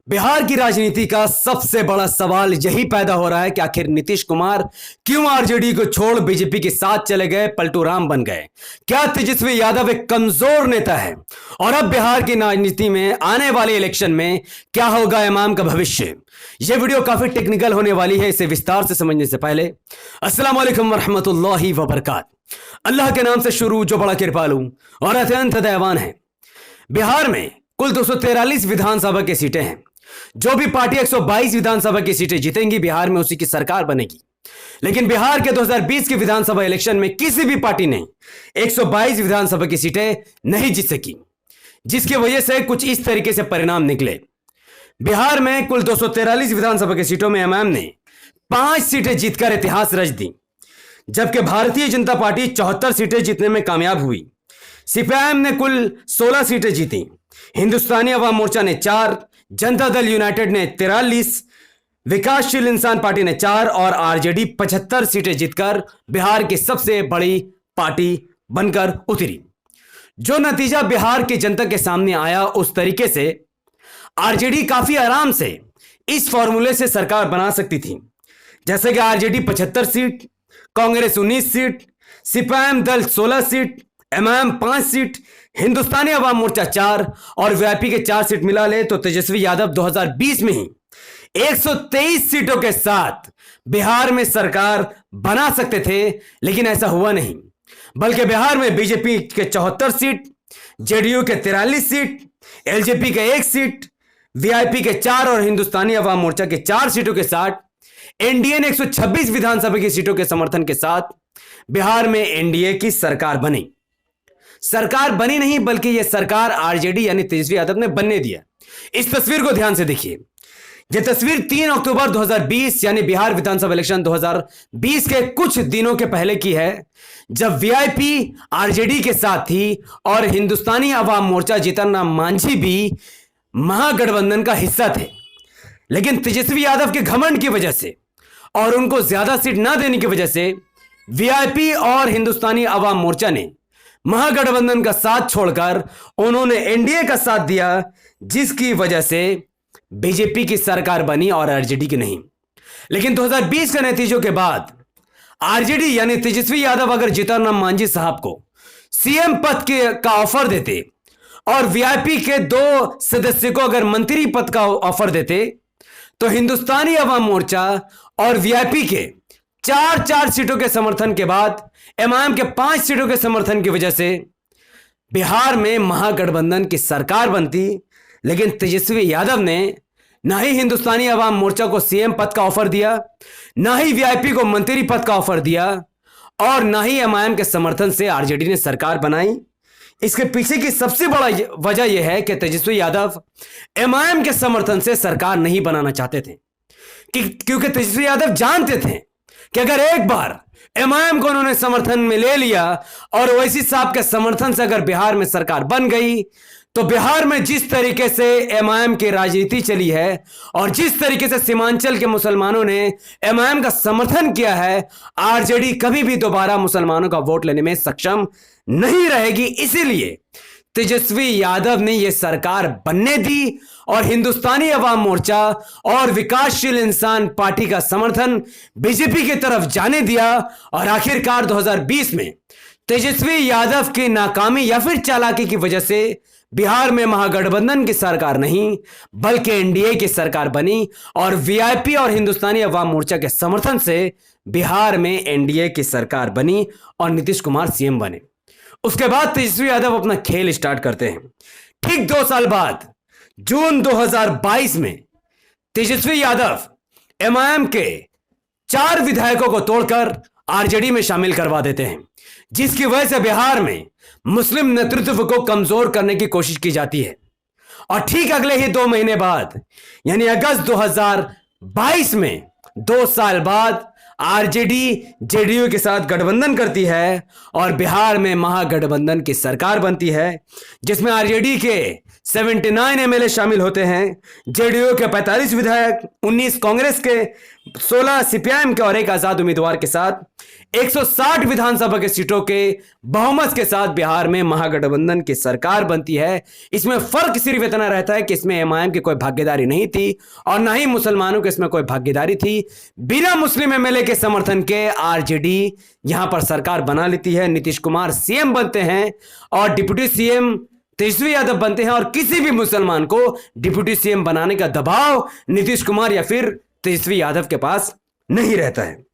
बिहार की राजनीति का सबसे बड़ा सवाल यही पैदा हो रहा है कि आखिर नीतीश कुमार क्यों आरजेडी को छोड़ बीजेपी के साथ चले गए, पलटू राम बन गए। क्या तेजस्वी यादव एक कमजोर नेता है और अब बिहार की राजनीति में आने वाले इलेक्शन में क्या होगा इमाम का भविष्य। यह वीडियो काफी टेक्निकल होने वाली है, इसे विस्तार से समझने से पहले अस्सलाम वालेकुम वरहमतुल्लाहि वबरकात। अल्लाह के नाम से शुरू जो बड़ा कृपालु और अत्यंत दयावान है। बिहार में कुल 243 विधानसभा की सीटें हैं। जो भी पार्टी 122 विधानसभा की सीटें जीतेंगी बिहार में उसी की सरकार बनेगी। लेकिन बिहार के 2020 के विधानसभा इलेक्शन में किसी भी पार्टी ने 122 विधानसभा की सीटें नहीं जीत सकी, जिसकी वजह से कुछ इस तरीके से परिणाम निकले। बिहार में कुल 243 विधानसभा की सीटों में एमआईएम ने 5 सीटें जीतकर इतिहास रच दी, जबकि भारतीय जनता पार्टी 74 सीटें जीतने में कामयाब हुई। सीपीआईएम ने कुल 16 सीटें जीती, हिंदुस्तानी अवाम मोर्चा ने 4, जनता दल यूनाइटेड ने 43, विकासशील इंसान पार्टी ने 4 और आरजेडी 75 सीटें जीतकर बिहार की सबसे बड़ी पार्टी बनकर उतरी। जो नतीजा बिहार की जनता के सामने आया, उस तरीके से आरजेडी काफी आराम से इस फॉर्मूले से सरकार बना सकती थी। जैसे कि RJD 75 seat, Congress 19 seat, CPIM दल 16 seat, MIM 5 seat, Hindustani Awam Morcha 4 और वीआईपी के 4 सीट मिला ले तो तेजस्वी यादव 2020 में ही 123 सीटों के साथ बिहार में सरकार बना सकते थे। लेकिन ऐसा हुआ नहीं, बल्कि बिहार में बीजेपी के 74 सीट, जेडीयू के 43 सीट, एलजेपी के 1 सीट, वीआईपी के 4 और हिंदुस्तानी अवाम मोर्चा के 4 सीटों के साथ एनडीए ने 126 विधानसभा की सीटों के समर्थन के साथ बिहार में एनडीए की सरकार बनी। सरकार बनी नहीं, बल्कि यह सरकार आरजेडी यानी तेजस्वी यादव ने बनने दिया। इस तस्वीर को ध्यान से देखिए। यह तस्वीर 3 अक्टूबर 2020 यानी बिहार विधानसभा इलेक्शन 2020 के कुछ दिनों के पहले की है, जब वीआईपी आरजेडी के साथ थी और हिंदुस्तानी अवाम मोर्चा जीतन राम मांझी भी महागठबंधन का हिस्सा थे। लेकिन तेजस्वी यादव के घमंड की वजह से और उनको ज्यादा सीट ना देने की वजह से वीआईपी और हिंदुस्तानी अवाम मोर्चा ने महागठबंधन का साथ छोड़कर उन्होंने एनडीए का साथ दिया, जिसकी वजह से बीजेपी की सरकार बनी और आरजेडी की नहीं। लेकिन 2020 के नतीजों के बाद आरजेडी यानी तेजस्वी यादव अगर जीतन राम मांझी साहब को सीएम पद का ऑफर देते और वीआईपी के 2 सदस्य को अगर मंत्री पद का ऑफर देते, तो हिंदुस्तानी अवाम मोर्चा और वीआईपी के 4 सीटों के समर्थन के बाद एमआईएम के 5 सीटों के समर्थन की वजह से बिहार में महागठबंधन की सरकार बनती। लेकिन तेजस्वी यादव ने ना ही हिंदुस्तानी अवाम मोर्चा को सीएम पद का ऑफर दिया, ना ही वीआईपी को मंत्री पद का ऑफर दिया और ना ही एमआईएम के समर्थन से आरजेडी ने सरकार बनाई। इसके पीछे की सबसे बड़ा वजह यह है कि तेजस्वी यादव एमआईएम के समर्थन से सरकार नहीं बनाना चाहते थे, क्योंकि तेजस्वी यादव जानते थे कि अगर एक बार एमआईएम को उन्होंने समर्थन में ले लिया और ओवैसी साहब के समर्थन से अगर बिहार में सरकार बन गई, तो बिहार में जिस तरीके से एमआईएम की राजनीति चली है और जिस तरीके से सीमांचल के मुसलमानों ने एमआईएम का समर्थन किया है, आरजेडी कभी भी दोबारा मुसलमानों का वोट लेने में सक्षम नहीं रहेगी। इसीलिए तेजस्वी यादव ने यह सरकार बनने दी और हिंदुस्तानी अवाम मोर्चा और विकासशील इंसान पार्टी का समर्थन बीजेपी की तरफ जाने दिया और आखिरकार 2020 में तेजस्वी यादव की नाकामी या फिर चालाकी की वजह से बिहार में महागठबंधन की सरकार नहीं बल्कि एनडीए की सरकार बनी और वीआईपी और हिंदुस्तानी अवाम मोर्चा के समर्थन से बिहार में एनडीए की सरकार बनी और नीतीश कुमार सीएम बने। उसके बाद तेजस्वी यादव अपना खेल स्टार्ट करते हैं। ठीक 2 साल बाद जून 2022 में तेजस्वी यादव एमआईएम के 4 विधायकों को तोड़कर आरजेडी में शामिल करवा देते हैं, जिसकी वजह से बिहार में मुस्लिम नेतृत्व को कमजोर करने की कोशिश की जाती है। और ठीक अगले ही 2 महीने बाद यानी अगस्त 2022 में 2 साल बाद आरजेडी जेडीयू के साथ गठबंधन करती है और बिहार में महागठबंधन की सरकार बनती है, जिसमें आरजेडी के 79 एमएलए शामिल होते हैं, जेडीयू के 45 विधायक, 19 कांग्रेस के, 16 सीपीआईएम के और एक आजाद उम्मीदवार के साथ 160 विधानसभा के सीटों के बहुमत के साथ बिहार में महागठबंधन की सरकार बनती है। इसमें फर्क सिर्फ इतना रहता है कि इसमें एमआईएम की कोई भागीदारी नहीं थी और ना ही मुसलमानों की इसमें कोई भागीदारी थी। बिना मुस्लिम एमएलए के समर्थन के आरजेडी यहां पर सरकार बना लेती है। नीतीश कुमार सीएम बनते हैं और डिप्टी सीएम तेजस्वी यादव बनते हैं और किसी भी मुसलमान को डिप्टी सीएम बनाने का दबाव नीतीश कुमार या फिर तेजस्वी यादव के पास नहीं रहता है।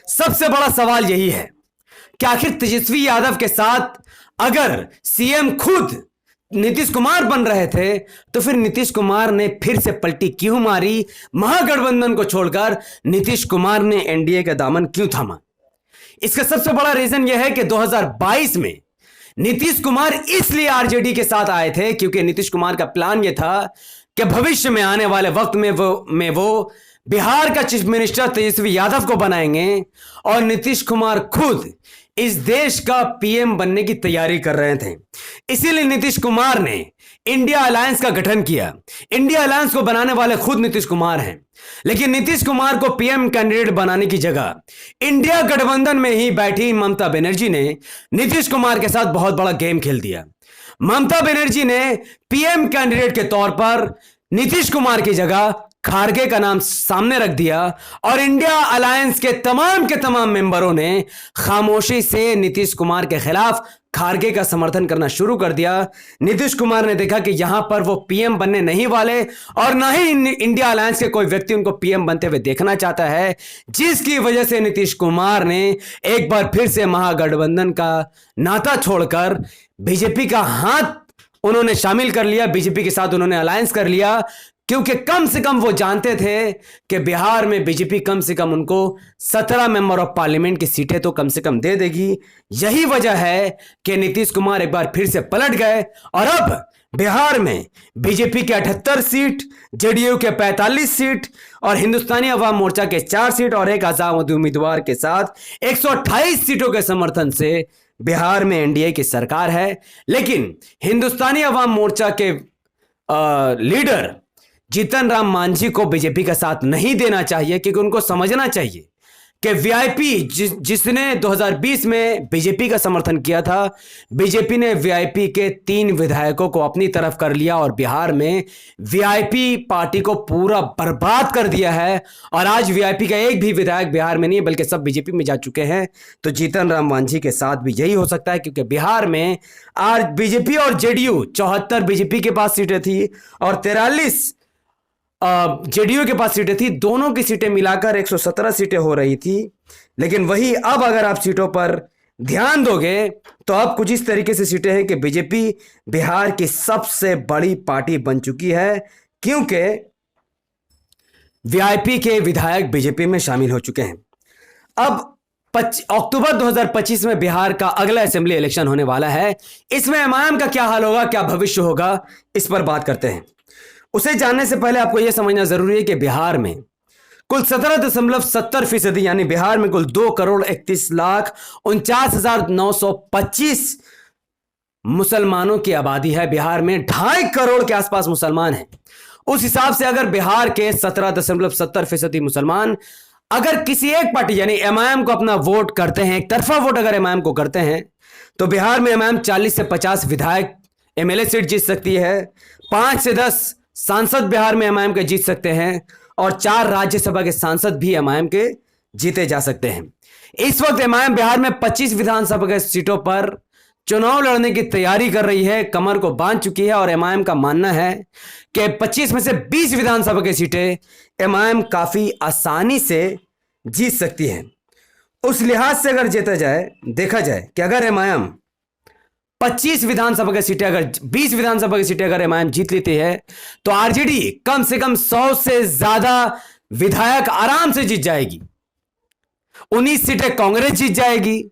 सबसे बड़ा सवाल यही है कि आखिर तेजस्वी यादव के साथ अगर सीएम खुद नीतीश कुमार बन रहे थे तो फिर नीतीश कुमार ने फिर से पलटी क्यों मारी? महागठबंधन को छोड़कर नीतीश कुमार ने एनडीए का दामन क्यों थामा? इसका सबसे बड़ा रीजन यह है कि 2022 में नीतीश कुमार इसलिए आरजेडी के साथ आए थे क्योंकि नीतीश कुमार का प्लान यह था कि भविष्य में आने वाले वक्त में वो बिहार का चीफ मिनिस्टर तेजस्वी यादव को बनाएंगे और नीतीश कुमार खुद इस देश का पीएम बनने की तैयारी कर रहे थे। इसीलिए नीतीश कुमार ने इंडिया अलायंस का गठन किया। इंडिया अलायंस को बनाने वाले खुद नीतीश कुमार हैं, लेकिन नीतीश कुमार को पीएम कैंडिडेट बनाने की जगह इंडिया गठबंधन में ही बैठी ममता बनर्जी ने नीतीश कुमार के साथ बहुत बड़ा गेम खेल दिया। ममता बनर्जी ने पीएम कैंडिडेट के तौर पर नीतीश कुमार की जगह खारगे का नाम सामने रख दिया और इंडिया अलायंस के तमाम मेंबरों ने खामोशी से नीतीश कुमार के खिलाफ खारगे का समर्थन करना शुरू कर दिया। नीतीश कुमार ने देखा कि यहां पर वो पीएम बनने नहीं वाले और ना ही इंडिया अलायंस के कोई व्यक्ति उनको पीएम बनते हुए देखना चाहता है, जिसकी वजह से नीतीश कुमार ने एक बार फिर से महागठबंधन का नाता छोड़कर बीजेपी का हाथ उन्होंने शामिल कर लिया। बीजेपी के साथ उन्होंने अलायंस कर लिया क्योंकि कम से कम वो जानते थे कि बिहार में बीजेपी कम से कम उनको 17 मेंबर ऑफ पार्लियामेंट की सीटें तो कम से कम दे देगी। यही वजह है कि नीतीश कुमार एक बार फिर से पलट गए और अब बिहार में बीजेपी के 78 सीट, जेडीयू के 45 सीट और हिंदुस्तानी अवाम मोर्चा के 4 सीट और एक आजाद उम्मीदवार के साथ 128 सीटों के समर्थन से बिहार में एनडीए की सरकार है। लेकिन हिंदुस्तानी अवाम मोर्चा के लीडर जीतन राम मांझी को बीजेपी का साथ नहीं देना चाहिए क्योंकि उनको समझना चाहिए कि वीआईपी जिसने 2020 में बीजेपी का समर्थन किया था, बीजेपी ने वीआईपी के 3 विधायकों को अपनी तरफ कर लिया और बिहार में वीआईपी पार्टी को पूरा बर्बाद कर दिया है और आज वीआईपी का एक भी विधायक बिहार में नहीं बल्कि सब बीजेपी में जा चुके हैं। तो जीतन राम मांझी के साथ भी यही हो सकता है क्योंकि बिहार में आज बीजेपी और जेडीयू 74 बीजेपी के पास सीटें थी और 43 जेडीयू के पास सीटें थी। दोनों की सीटें मिलाकर 117 सीटें हो रही थी। लेकिन वही अब अगर आप सीटों पर ध्यान दोगे तो अब कुछ इस तरीके से सीटें हैं कि बीजेपी बिहार की सबसे बड़ी पार्टी बन चुकी है क्योंकि वीआईपी के विधायक बीजेपी में शामिल हो चुके हैं। अब अक्टूबर 2025 में बिहार का अगला असेंबली इलेक्शन होने वाला है। इसमें एमआईएम का क्या हाल होगा, क्या भविष्य होगा, इस पर बात करते हैं। उसे जानने से पहले आपको यह समझना जरूरी है कि बिहार में कुल 17.70% यानी बिहार में कुल 2,31,49,925 मुसलमानों की आबादी है। बिहार में 2.5 करोड़ के आसपास मुसलमान हैं। उस हिसाब से अगर बिहार के 17.70% मुसलमान अगर किसी एक पार्टी यानी एमआईएम को अपना वोट करते हैं, एक तरफा वोट अगर एमआईएम को करते हैं, तो बिहार में एमआईएम 40 से 50 विधायक एमएलए सीट जीत सकती है, 5 से 10 सांसद बिहार में एमआईएम के जीत सकते हैं और 4 राज्यसभा के सांसद भी एमआईएम के जीते जा सकते हैं। इस वक्त एमआईएम बिहार में 25 विधानसभा के सीटों पर चुनाव लड़ने की तैयारी कर रही है, कमर को बांध चुकी है और एमआईएम का मानना है कि 25 में से 20 विधानसभा की सीटें एमआईएम काफी आसानी से जीत सकती है। उस लिहाज से अगर देखा जाए कि अगर एमआईएम 25 विधानसभा की सीटें अगर 20 विधानसभा की सीटें अगर एमआईएम जीत लेती है तो आरजेडी कम से कम 100 से ज्यादा विधायक आराम से जीत जाएगी। 19 सीटें कांग्रेस जीत जाएगी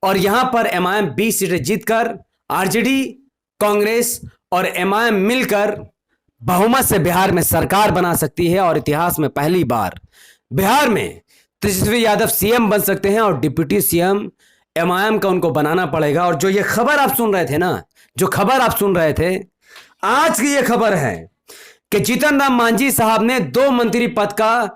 और यहां पर एमआईएम 20 सीटें जीतकर आरजेडी, कांग्रेस और एमआईएम मिलकर बहुमत से बिहार में सरकार बना सकती है और इतिहास में पहली बार बिहार में तेजस्वी यादव सीएम बन सकते हैं और डिप्टी सीएम एमआईएम का उनको बनाना पड़ेगा। और जो ये खबर आप सुन रहे थे ना, जो खबर आप सुन रहे थे, आज की ये खबर है कि जीतन राम मांझी साहब ने 2 मंत्री पद का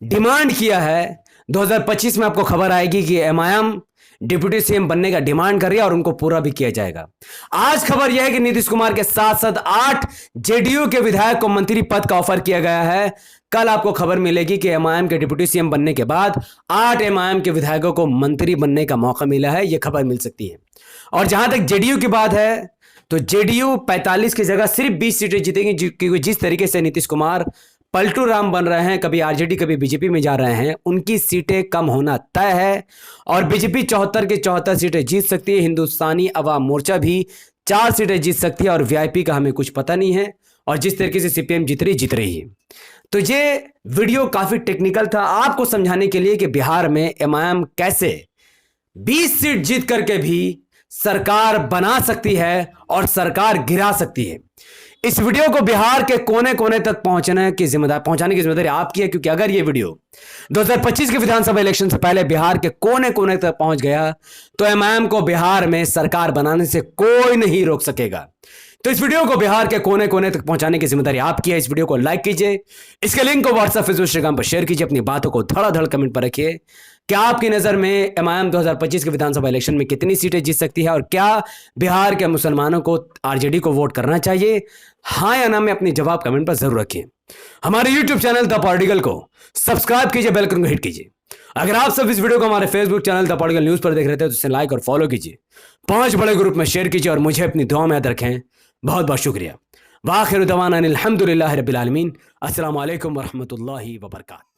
डिमांड किया है। 2025 में आपको खबर आएगी कि एमआईएम डिप्टी सीएम बनने का डिमांड कर रही है और उनको पूरा भी किया जाएगा। आज खबर यह है कि नीतीश कुमार के साथ साथ 8 जेडीयू के विधायक को मंत्री पद का ऑफर किया गया है। कल आपको खबर मिलेगी कि एमआईएम के डिप्टी सीएम बनने के बाद 8 एमआईएम के विधायकों को मंत्री बनने का मौका मिला है। यह खबर मिल सकती है। और जहां तक जेडीयू की बात है तो जेडीयू 45 की जगह सिर्फ 20 सीटें जीतेगी, क्योंकि जिस तरीके से नीतीश कुमार पलटू राम बन रहे हैं, कभी आरजेडी कभी बीजेपी में जा रहे हैं, उनकी सीटें कम होना तय है। और बीजेपी 74 की 74 सीटें जीत सकती है। हिंदुस्तानी अवाम मोर्चा भी 4 सीटें जीत सकती है और वीआईपी का हमें कुछ पता नहीं है। और जिस तरीके से सीपीएम जीत रही है। तो ये वीडियो काफी टेक्निकल था आपको समझाने के लिए कि बिहार में एमआईएम कैसे 20 सीट जीत करके भी सरकार बना सकती है और सरकार गिरा सकती है। इस वीडियो को बिहार के कोने कोने तक पहुंचाने की जिम्मेदारी आपकी है, क्योंकि अगर ये वीडियो 2025 के विधानसभा इलेक्शन से पहले बिहार के कोने कोने तक पहुंच गया तो एमआईएम को बिहार में सरकार बनाने से कोई नहीं रोक सकेगा। तो इस वीडियो को बिहार के कोने कोने तक पहुंचाने की जिम्मेदारी आपकी है। इस वीडियो को लाइक कीजिए, इसके लिंक को व्हाट्सएप फेसबुक इंस्टाग्राम पर शेयर कीजिए, अपनी बातों को धड़ाधड़ कमेंट पर रखिए। क्या आपकी नजर में एमआईएम 2025 के विधानसभा इलेक्शन में कितनी सीटें जीत सकती है और क्या बिहार के मुसलमानों को आरजेडी को वोट करना चाहिए? हाँ या ना में अपनी जवाब कमेंट पर जरूर रखिए। हमारे यूट्यूब चैनल द पॉलिटिकल को सब्सक्राइब कीजिए, बेल आइकन को हिट कीजिए। अगर आप सब इस वीडियो को हमारे Facebook channel the political news पर देख रहे थे तो इसे लाइक और फॉलो कीजिए, 5 बड़े ग्रुप में शेयर कीजिए और मुझे अपनी दुआ में याद रखें। बहुत बहुत शुक्रिया। वाखिर दवाना अनिल हम्दुलिल्लाहि रब्बिल आलमीन। अस्सलामु अलैकुम वरहमतुल्लाहि वबरकातुहू।